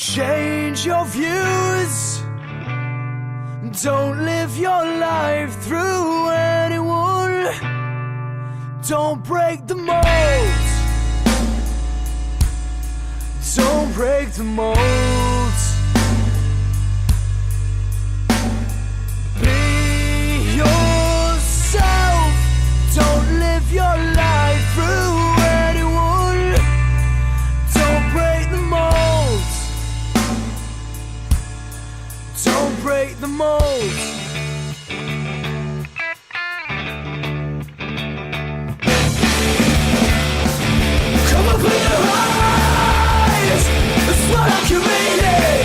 Change your views. Don't live your life through anyone. Don't break the mold. Don't break the mold. Be yourself. Don't live your life through anyone. Don't break the mold. Don't break the mold. Come up with your eyes. What I can read it.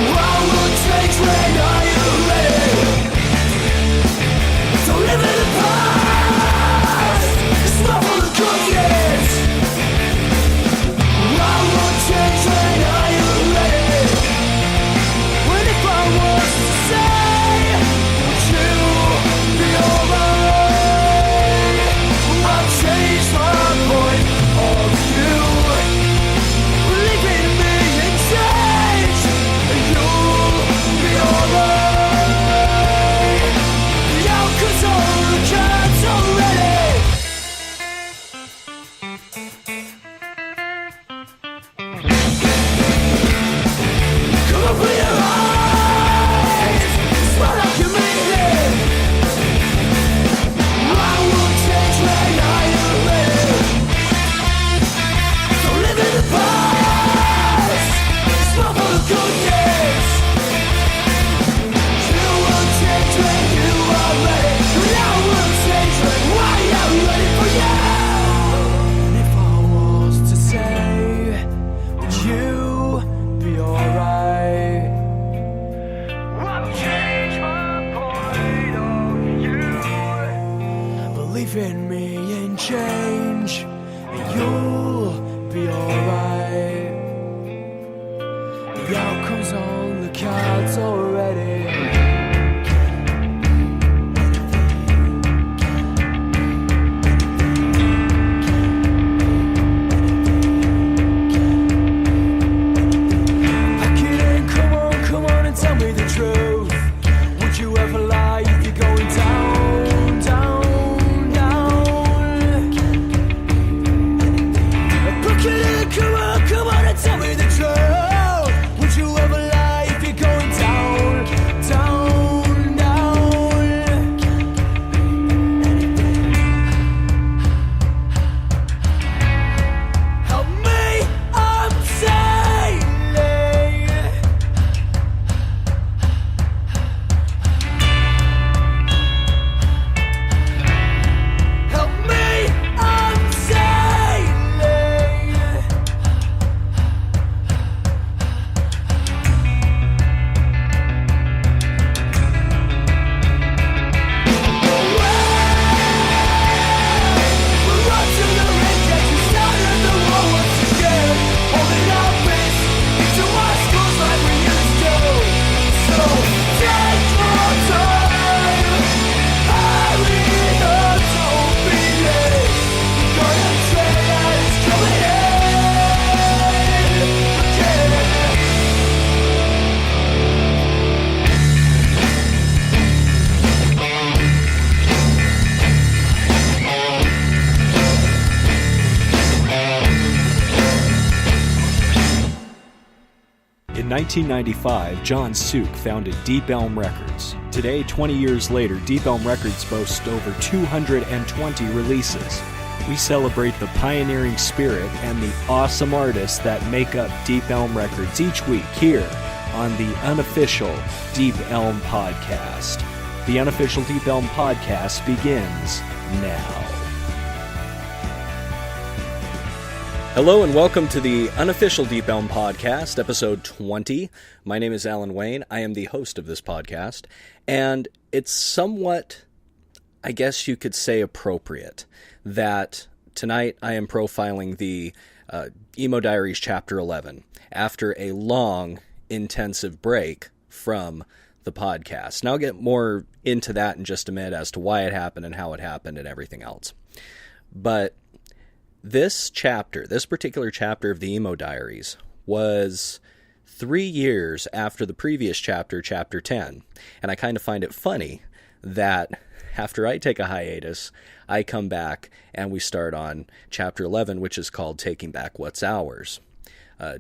I will change when are you ready? Don't live in the past. It's not for the cookies. I will change when are you ready? When if I was to say, would you be alright? I've changed my point of view. In 1995, John Suk founded Deep Elm Records. Today, 20 years later, Deep Elm Records boasts over 220 releases. We celebrate the pioneering spirit and the awesome artists that make up Deep Elm Records each week here on the unofficial Deep Elm Podcast. The unofficial Deep Elm Podcast begins now. Hello and welcome to the unofficial Deep Elm Podcast, episode 20. My name is Alan Wayne. I am the host of this podcast, and it's somewhat, I guess you could say, appropriate that tonight I am profiling the Emo Diaries Chapter 11 after a long, intensive break from the podcast. Now I'll get more into that in just a minute as to why it happened and how it happened and everything else. But this particular chapter of the Emo Diaries was 3 years after the previous chapter, chapter 10. And I kind of find it funny that after I take a hiatus, I come back and we start on chapter 11, which is called Taking Back What's Ours.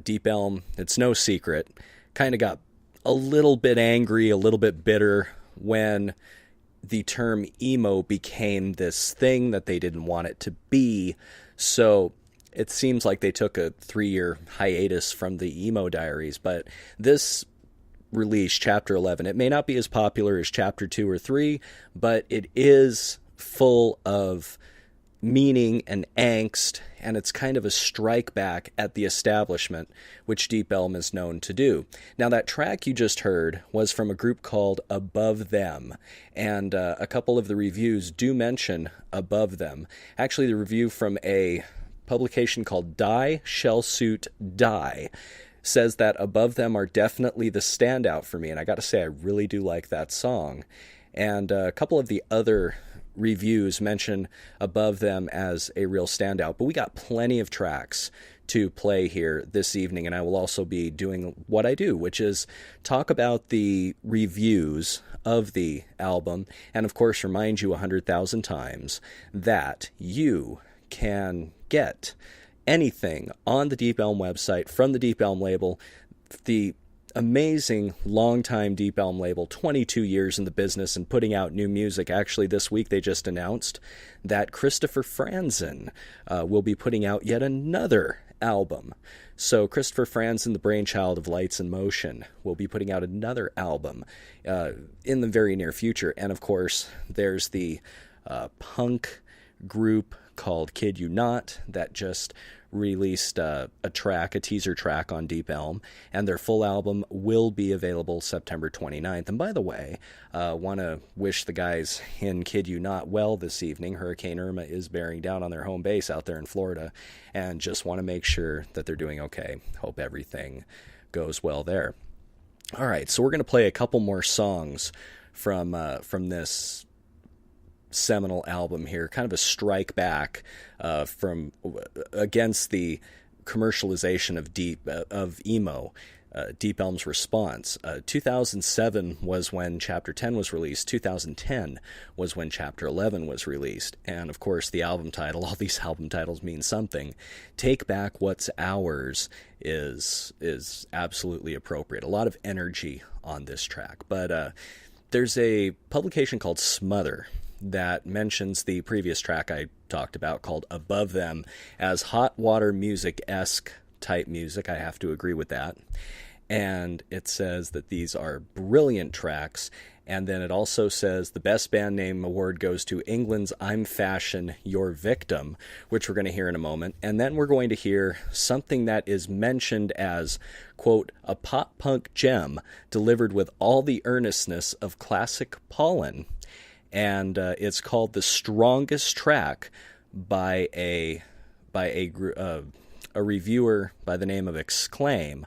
Deep Elm, it's no secret, kind of got a little bit angry, a little bit bitter when the term emo became this thing that they didn't want it to be. So it seems like they took a 3-year hiatus from the Emo Diaries, but this release, chapter 11, it may not be as popular as chapter 2 or 3, but it is full of meaning and angst, and it's kind of a strike back at the establishment, which Deep Elm is known to do. Now, that track you just heard was from a group called Above Them, and a couple of the reviews do mention Above Them. Actually, the review from a publication called Die Shell Suit Die says that Above Them are definitely the standout for me, and I gotta say, I really do like that song. And a couple of the other reviews mention Above Them as a real standout, but we got plenty of tracks to play here this evening, and I will also be doing what I do, which is talk about the reviews of the album, and of course remind you 100,000 times that you can get anything on the Deep Elm website from the Deep Elm label. The amazing longtime Deep Elm label, 22 years in the business and putting out new music. Actually, this week they just announced that Christopher Franzen will be putting out yet another album. So Christopher Franzen, the brainchild of Lights in Motion, will be putting out another album in the very near future. And of course, there's the punk group called Kid You Not that just released a teaser track on Deep Elm, and their full album will be available September 29th. And by the way, want to wish the guys in Kid You Not well this evening. Hurricane Irma is bearing down on their home base out there in Florida, and just want to make sure that they're doing okay. Hope everything goes well there. All right, so we're going to play a couple more songs from this seminal album here, kind of a strike back from against the commercialization of emo. Deep Elm's response. 2007 was when Chapter 10 was released. 2010 was when Chapter 11 was released. And of course, the album title, all these album titles mean something. Take Back What's Ours is absolutely appropriate. A lot of energy on this track. But there's a publication called Smother that mentions the previous track I talked about called Above Them as hot water music-esque type music. I have to agree with that. And it says that these are brilliant tracks. And then it also says the Best Band Name Award goes to England's I'm Fashion, Your Victim, which we're going to hear in a moment. And then we're going to hear something that is mentioned as, quote, a pop-punk gem delivered with all the earnestness of classic pollen. And it's called The Strongest Track by a reviewer by the name of Exclaim.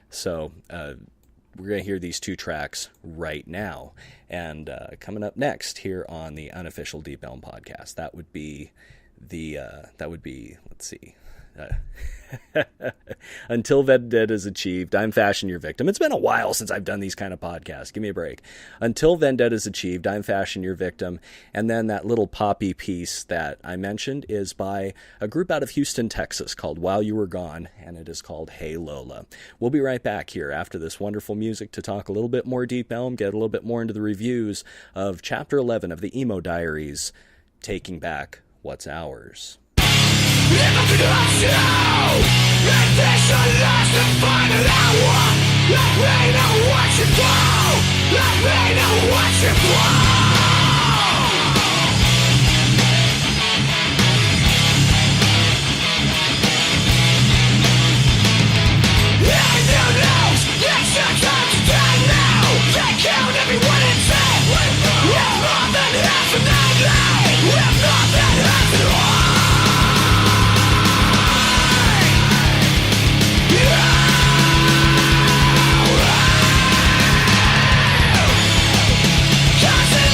So we're going to hear these two tracks right now. And coming up next here on the unofficial Deep Elm podcast, that would be let's see. Until Vendetta is Achieved, I'm Fashion Your Victim. It's been a while since I've done these kind of podcasts. Give me a break. Until Vendetta is Achieved, I'm Fashion Your Victim. And then that little poppy piece that I mentioned is by a group out of Houston, Texas called While You Were Gone, and it is called Hey Lola. We'll be right back here after this wonderful music to talk a little bit more Deep Elm, get a little bit more into the reviews of Chapter 11 of the Emo Diaries, Taking Back What's Ours. If I could ask you, if this your last and final hour, let me know what you do, let me know what you want. Every new news, it's your time to die now. Can't count everyone inside. If more than half an hour, if more than half an hour. Cause it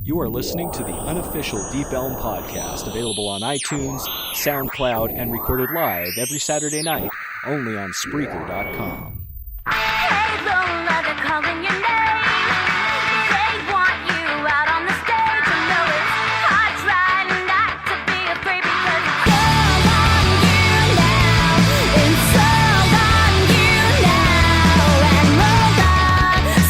You are listening to the unofficial Deep Elm podcast, available on iTunes, SoundCloud, and recorded live every Saturday night, only on Spreaker.com. Hey, Lola, they're calling your name. They want you out on the stage. You know it's hard trying not to be afraid because it's all on you now. It's all on you now. And Lola,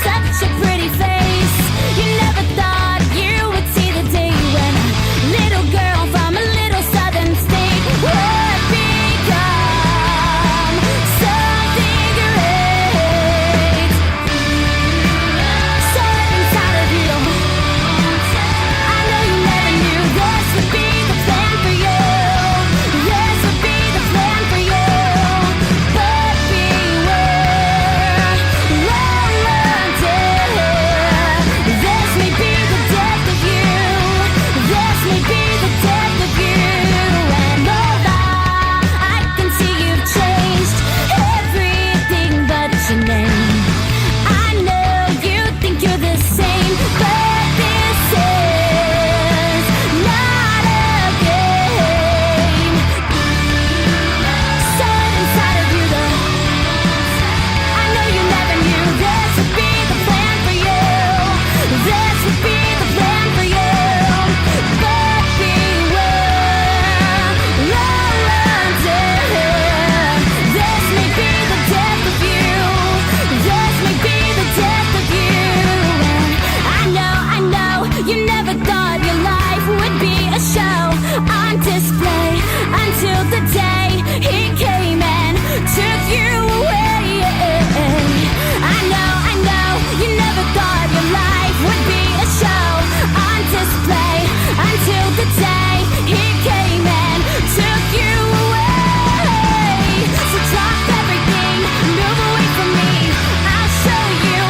such a pretty face. You never thought you would see the day when a little girl from a little southern state would become something great. So inside of you, I know you never knew this would be the plan for you. This would be the plan for you. But beware, Lola dear. This may be the death of you. This may be the death of you. And Lola, I can see you've changed everything but your name. I know you think you're the same, but this is not a game. So inside of you, though, I know you never knew this would be the plan for you. This would be the plan for you. But beware, Lola dear. This may be the death of you. This may be the death of you. And I know, you never thought your life would be a show on display until the day he came and took you away. I know, you never thought your life would be a show on display until the day he came and took you away. So drop everything, move away from me. I'll show you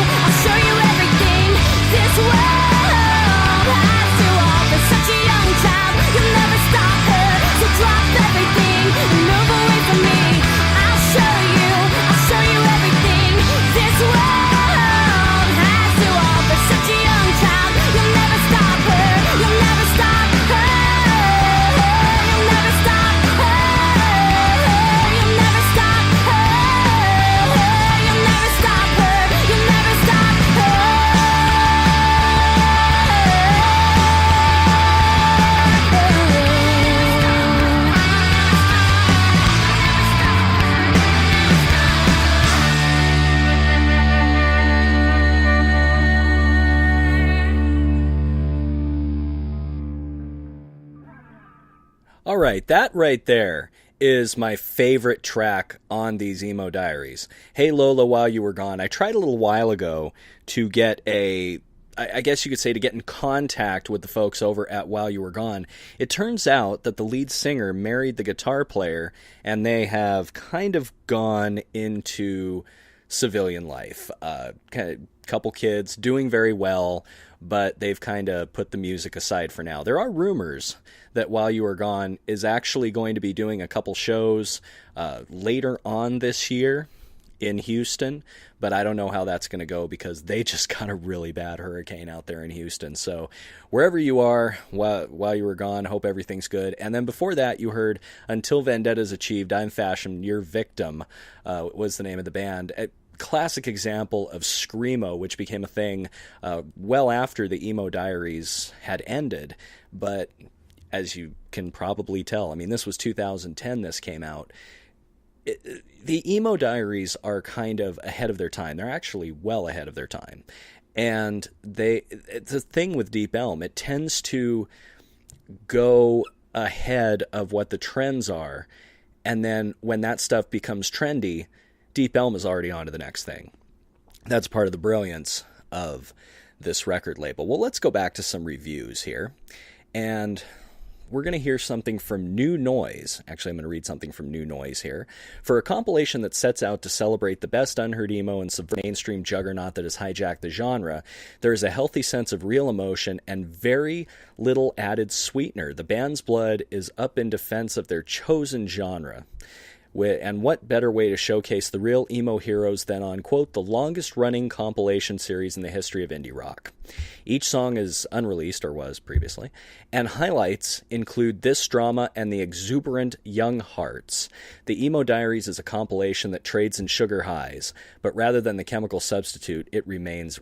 everything this world has to offer. Such a young child, you'll never stop her. So drop everything, move away from me. I'll show you everything this world has to offer. Such a young child, you'll never stop her. You'll never stop her. You'll never stop her. You'll never stop her. You'll never stop her. You'll never stop All right, that right there is my favorite track on these Emo Diaries. Hey Lola, While You Were Gone. I tried a little while ago to get I guess you could say, to get in contact with the folks over at While You Were Gone. It turns out that the lead singer married the guitar player, and they have kind of gone into civilian life. Couple kids, doing very well, but they've kind of put the music aside for now. There are rumors that While You Were Gone is actually going to be doing a couple shows later on this year in Houston, but I don't know how that's going to go because they just got a really bad hurricane out there in Houston. So wherever you are, while you were gone, hope everything's good. And then before that, you heard Until Vendetta's Achieved, I'm Fashion, Your Victim was the name of the band. A classic example of screamo, which became a thing well after the Emo Diaries had ended. But as you can probably tell, I mean, this was 2010 this came out. The Emo Diaries are kind of ahead of their time. They're actually well ahead of their time. And the thing with Deep Elm, it tends to go ahead of what the trends are. And then when that stuff becomes trendy, Deep Elm is already on to the next thing. That's part of the brilliance of this record label. Well, let's go back to some reviews here. And we're going to hear something from New Noise. Actually, I'm going to read something from New Noise here. For a compilation that sets out to celebrate the best unheard emo and subvert mainstream juggernaut that has hijacked the genre, there is a healthy sense of real emotion and very little added sweetener. The band's blood is up in defense of their chosen genre. And what better way to showcase the real emo heroes than on, quote, the longest-running compilation series in the history of indie rock. Each song is unreleased, or was previously, and highlights include This Drama and the exuberant Young Hearts. The Emo Diaries is a compilation that trades in sugar highs, but rather than the chemical substitute, it remains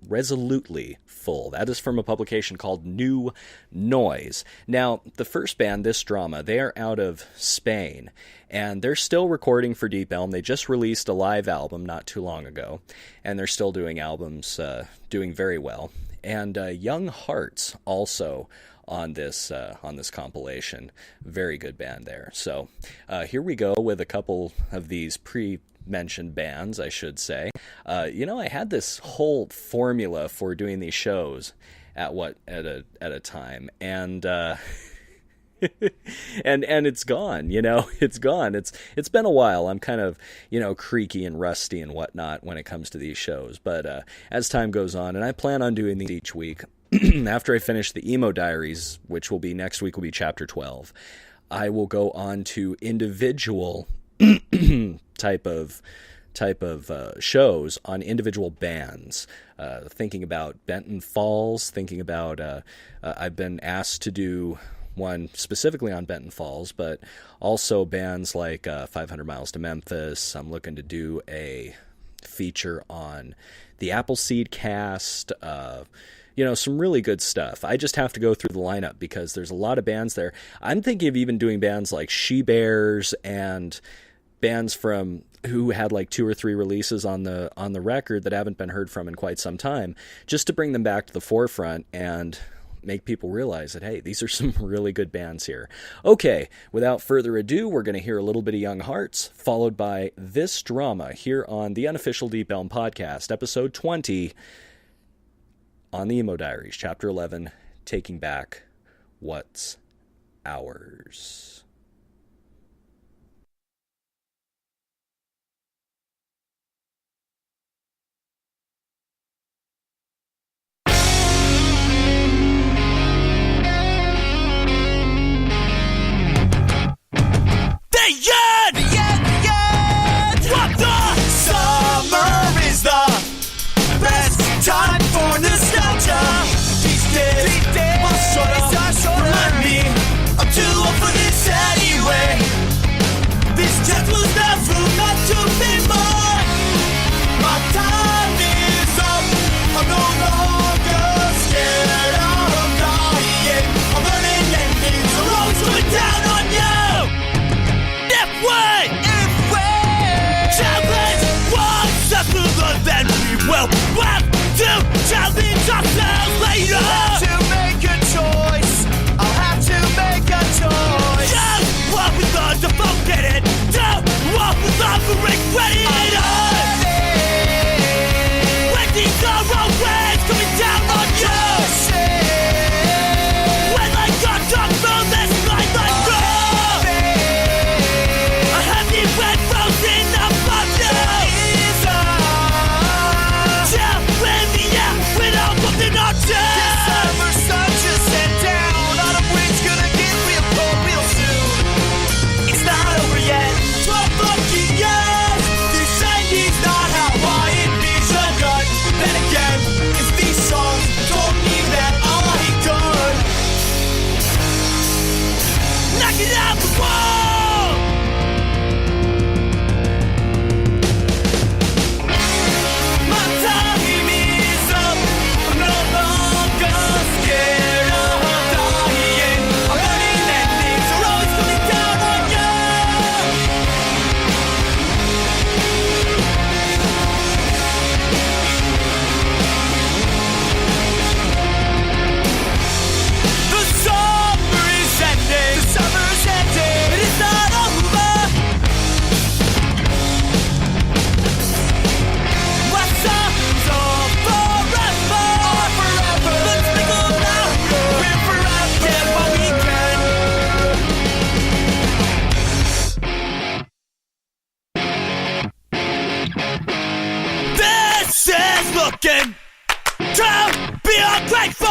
resolutely full. That is from a publication called New Noise. Now, the first band, This Drama, they are out of Spain, and they're still recording for Deep Elm. They just released a live album not too long ago, and they're still doing albums, doing very well. And Young Hearts also on this compilation. Very good band there. So here we go with a couple of these pre-mentioned bands, I should say. I had this whole formula for doing these shows at a time, and and it's gone, it's gone. It's been a while. I'm kind of, creaky and rusty and whatnot when it comes to these shows. But as time goes on, and I plan on doing these each week, after I finish the Emo Diaries, which will be next week, will be chapter 12, I will go on to individual type of shows on individual bands, thinking about Benton Falls, thinking about, I've been asked to do one specifically on Benton Falls, but also bands like 500 Miles to Memphis. I'm looking to do a feature on the Appleseed Cast, some really good stuff. I just have to go through the lineup because there's a lot of bands there. I'm thinking of even doing bands like She Bears and bands from who had like 2 or 3 releases on the record that haven't been heard from in quite some time, just to bring them back to the forefront and make people realize that, hey, these are some really good bands here. Okay, without further ado, we're going to hear a little bit of Young Hearts, followed by This Drama here on the unofficial Deep Elm podcast, episode 20, on the Emo Diaries, chapter 11, Taking Back What's Ours. The end! What the? Summer is the best time for nostalgia. These days are short. Remind me, I'm too old for this anyway. This just was never meant to be mine. My time is up. I'm no longer scared of dying. I'm learning endings. The road's going down on you. Challenge one step further than we will have to challenge ourselves later. I'll have to make a choice. I'll have to make a choice. Just walk with us to forget it. Don't walk with us to regret it. When these are always coming down on you. When I got up from this night like looking to be ungrateful.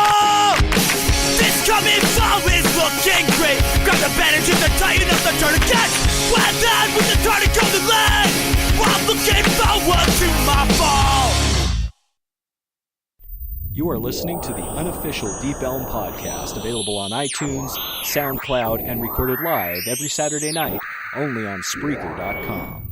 This coming fall is looking great. Grab the bandage and tighten up the tourniquet. Well done with the You are listening to the unofficial Deep Elm podcast, available on iTunes, SoundCloud, and recorded live every Saturday night, only on Spreaker.com.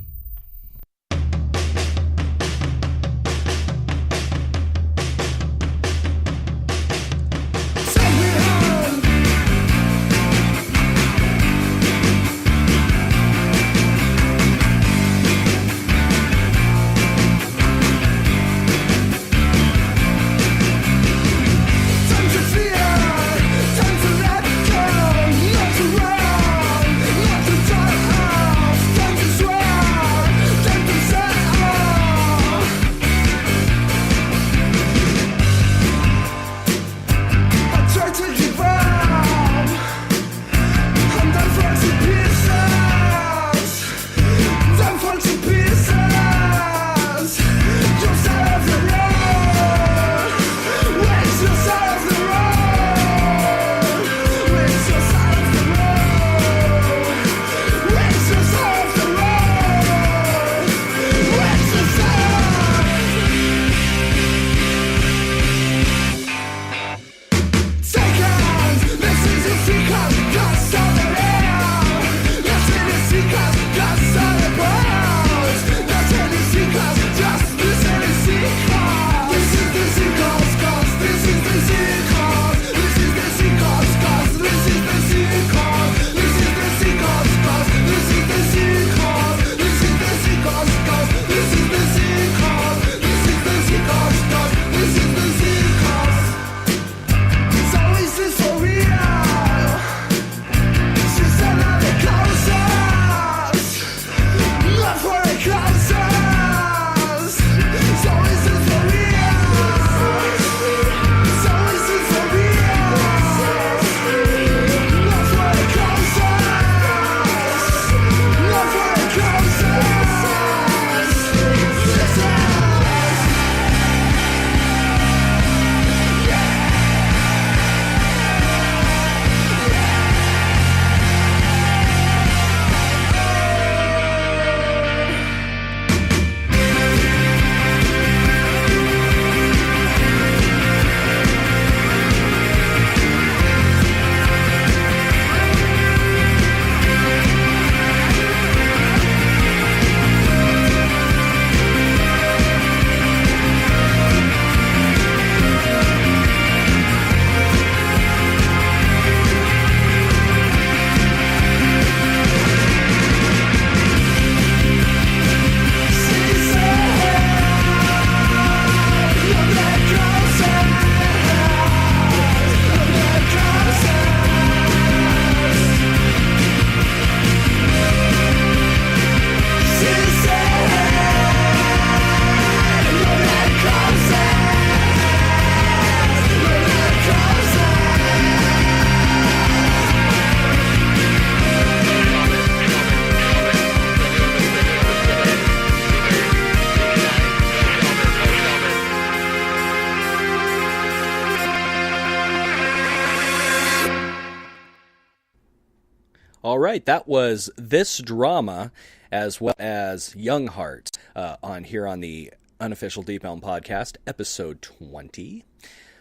All right, that was This Drama, as well as Young Heart, on the unofficial Deep Elm podcast, episode 20.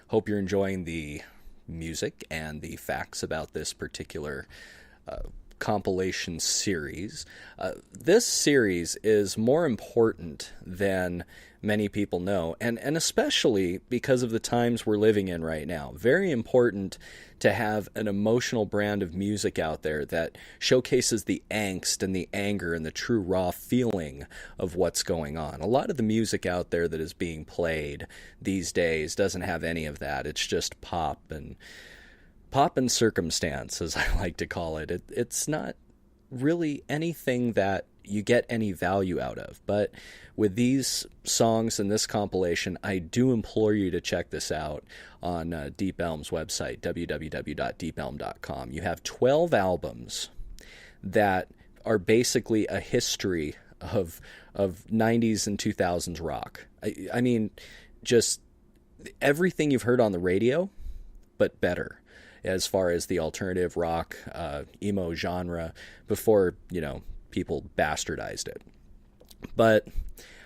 Hope you're enjoying the music and the facts about this particular compilation series. This series is more important than many people know, and especially because of the times we're living in right now. Very important to have an emotional brand of music out there that showcases the angst and the anger and the true raw feeling of what's going on. A lot of the music out there that is being played these days doesn't have any of that. It's just pop and circumstance, as I like to call it. It's not really anything that you get any value out of. But with these songs and this compilation, I do implore you to check this out on Deep Elm's website, www.deepelm.com. You have 12 albums that are basically a history of 90s and 2000s rock. I mean, just everything you've heard on the radio, but better, as far as the alternative rock, emo genre, before, people bastardized it. But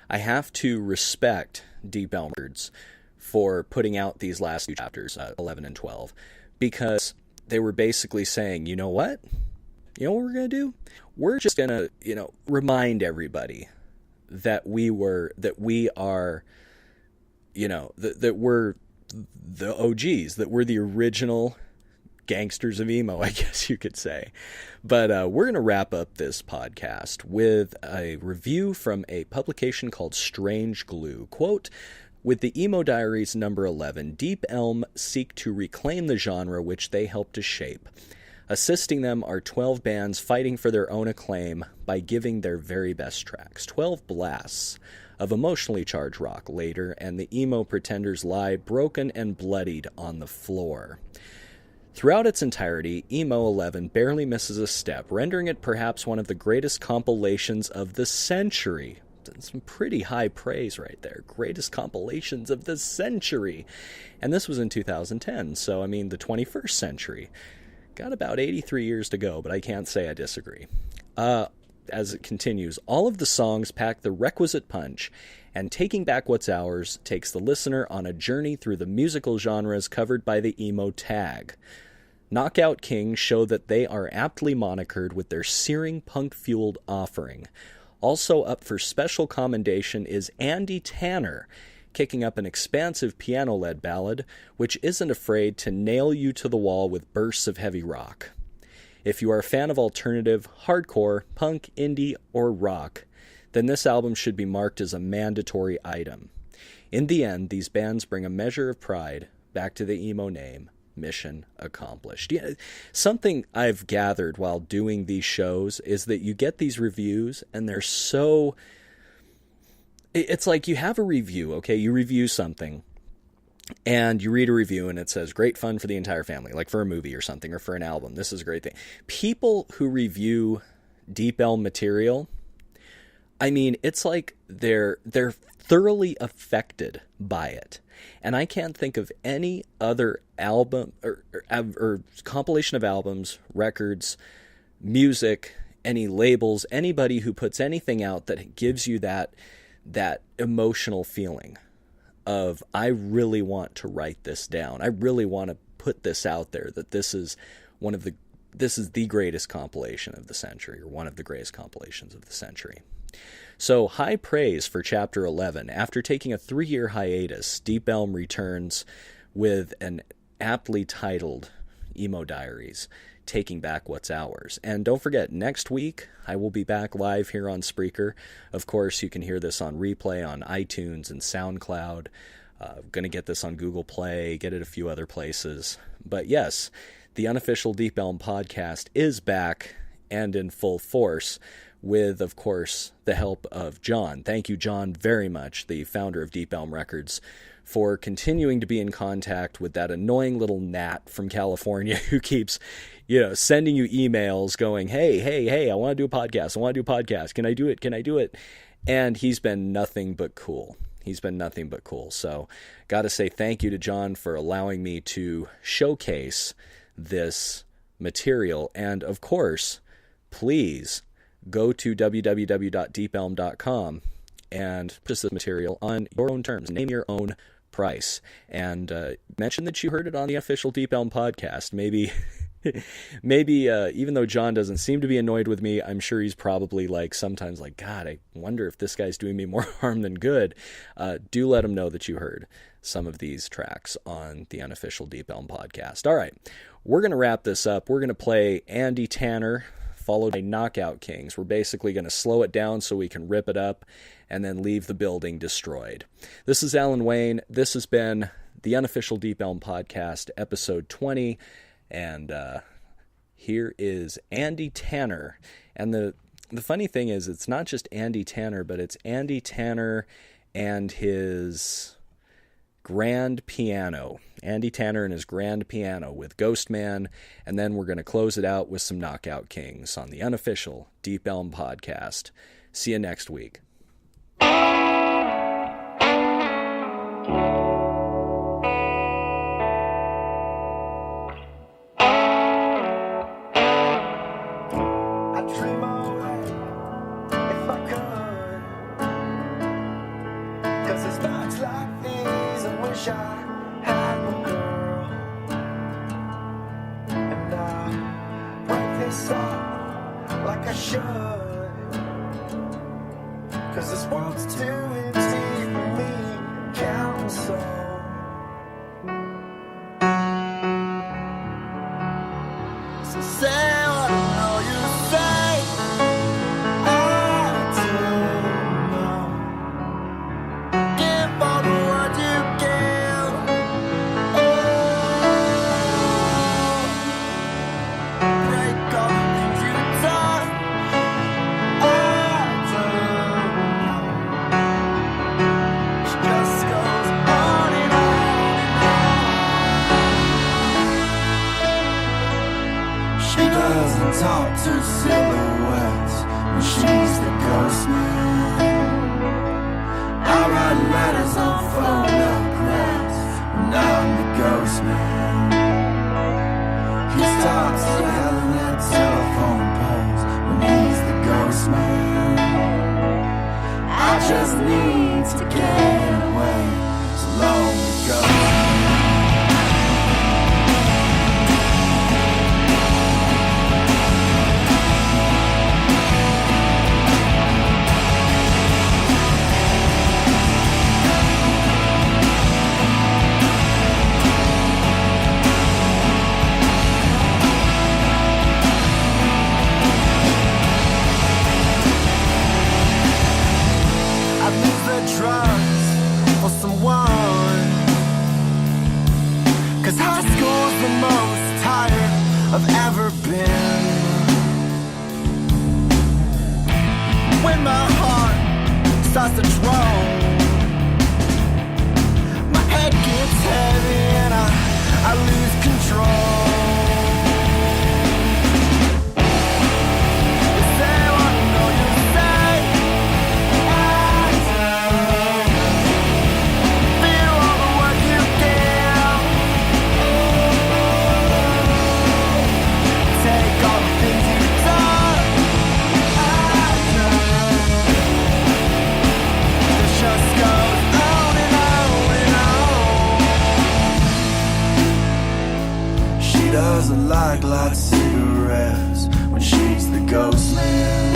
I have to respect Deep Elm for putting out these last two chapters, 11 and 12, because they were basically saying, you know what? You know what we're going to do? We're just going to, remind everybody that we are, that we're the OGs, that we're the original gangsters of emo, I guess you could say. But we're going to wrap up this podcast with a review from a publication called Strange Glue. Quote, "With the Emo Diaries number 11, Deep Elm seek to reclaim the genre which they helped to shape. Assisting them are 12 bands fighting for their own acclaim by giving their very best tracks. 12 blasts of emotionally charged rock later, and the emo pretenders lie broken and bloodied on the floor. Throughout its entirety, Emo 11 barely misses a step, rendering it perhaps one of the greatest compilations of the century." Some pretty high praise right there. Greatest compilations of the century. And this was in 2010, so the 21st century. Got about 83 years to go, but I can't say I disagree. As it continues, all of the songs pack the requisite punch, and Taking Back What's Ours takes the listener on a journey through the musical genres covered by the emo tag. Knockout Kings show that they are aptly monikered with their searing punk-fueled offering. Also up for special commendation is Andy Tanner, kicking up an expansive piano-led ballad, which isn't afraid to nail you to the wall with bursts of heavy rock. If you are a fan of alternative, hardcore, punk, indie, or rock, then this album should be marked as a mandatory item. In the end, these bands bring a measure of pride back to the emo name. Mission accomplished. Yeah, something I've gathered while doing these shows is that you get these reviews and they're so... It's like you have a review, okay? You review something and you read a review and it says, great fun for the entire family, like for a movie or something, or for an album. This is a great thing. People who review Deep Elm material, it's like they're thoroughly affected by it. And I can't think of any other album or compilation of albums, records, music, any labels, anybody who puts anything out that gives you that emotional feeling of, I really want to write this down. I really want to put this out there, that this is the greatest compilation of the century, or one of the greatest compilations of the century. So, high praise for Chapter 11. After taking a 3-year hiatus, Deep Elm returns with an aptly titled Emo Diaries, Taking Back What's Ours. And don't forget, next week, I will be back live here on Spreaker. Of course, you can hear this on replay on iTunes and SoundCloud. Going to get this on Google Play, get it a few other places. But yes, the unofficial Deep Elm podcast is back and in full force, with, of course, the help of John. Thank you, John, very much, the founder of Deep Elm Records, for continuing to be in contact with that annoying little gnat from California who keeps, sending you emails going, hey, I want to do a podcast. Can I do it? And he's been nothing but cool. So, got to say thank you to John for allowing me to showcase this material. And, of course, please go to www.deepelm.com and purchase the material on your own terms. Name your own price. And mention that you heard it on the official Deep Elm podcast. Maybe even though John doesn't seem to be annoyed with me, I'm sure he's probably sometimes God, I wonder if this guy's doing me more harm than good. Do let him know that you heard some of these tracks on the unofficial Deep Elm podcast. All right, we're going to wrap this up. We're going to play Andy Tanner, followed by Knockout Kings. We're basically going to slow it down so we can rip it up and then leave the building destroyed. This is Alan Wayne. This has been the unofficial Deep Elm podcast, episode 20. And here is Andy Tanner. And the funny thing is, it's not just Andy Tanner, but it's Andy Tanner and his grand piano. Andy Tanner and his grand piano with Ghostman. And then we're going to close it out with some Knockout Kings on the unofficial Deep Elm podcast. See you next week. I had my girl, and I break this off like I should, 'cause this world's too empty for me, counting souls. So say what I know you say, I don't know. Give all the words you give. Oh, break all the things you done. I don't know. She just goes on and on and on. She doesn't talk to silhouettes when she's the ghost man. I write letters on photographs when I'm the ghost man. He starts yelling at telephone poles when he's the ghost man. I just need to get away so long the ghost man. I'd lose the drugs for someone, 'cause high school's the most tired I've ever been. When my heart starts to drone, my head gets heavy and I lose control. You say what I know you say, I don't. Feel all the work you give. Take all the things you've done. I don't. This just goes on and on and on. She doesn't like light cigarettes when she's the ghost man.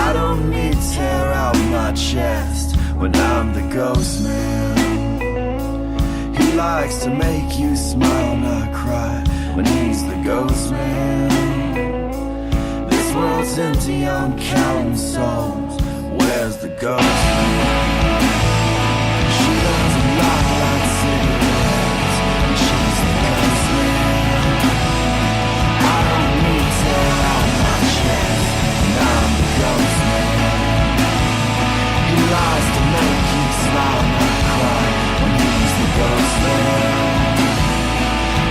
I don't need to tear out my chest when I'm the ghost man. He likes to make you smile, not cry when he's the ghost man. This world's empty, I'm counting souls. Where's the ghost man? She doesn't like light cigarettes when she's the ghost man. I don't need to tear out my chest when I'm the ghost man. He lies to make you smile, not cry when he's the ghost man.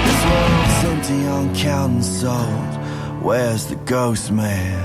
This world's empty, I'm counting souls. Where's the ghost man?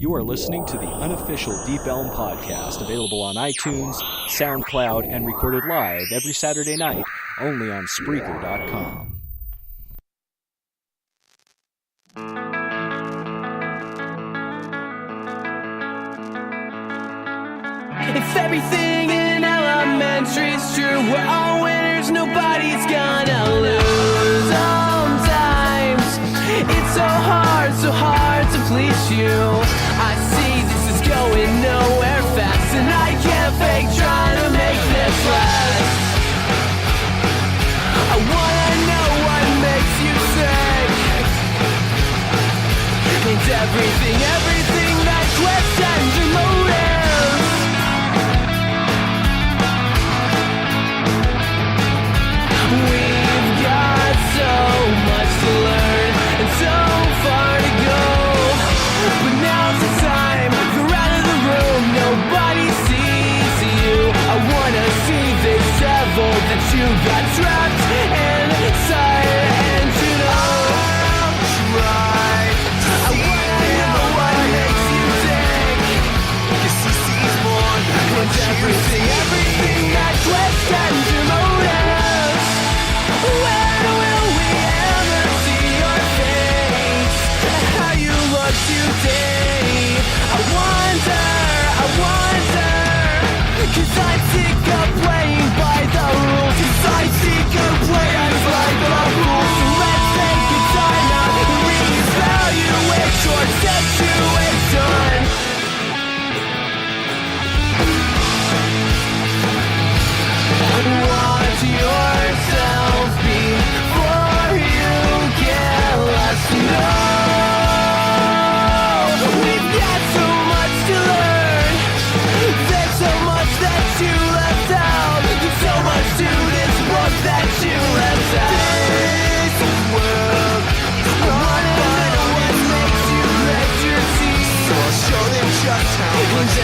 You are listening to the unofficial Deep Elm podcast, available on iTunes, SoundCloud, and recorded live every Saturday night, only on Spreaker.com. If everything in elementary's true, we're all winners, nobody's gonna lose. Sometimes it's so hard to please you. I see this is going nowhere fast, and I can't fake trying to make this last. I wanna know what makes you sick, and everything that questions your motives. We've got so much to learn and so far to go, but now's the time. You're out of the room, nobody sees you. I wanna see this devil that you got trapped inside, and you know I'll try. I wanna know what makes you tick, 'cause he sees more than what everything that questions your motives. When will we ever see your face? How you look today? I wonder, 'cause I'm sick of playing by the rules. 'Cause I'm sick of playing by the rules. So let's take a time out and reevaluate your situation. Watch yourself before you get lost. No, we've got so much to learn. There's so much that you left out. There's so much to this book that you left out. This world, I wanna know what makes you let your teeth. So I'll show them just how much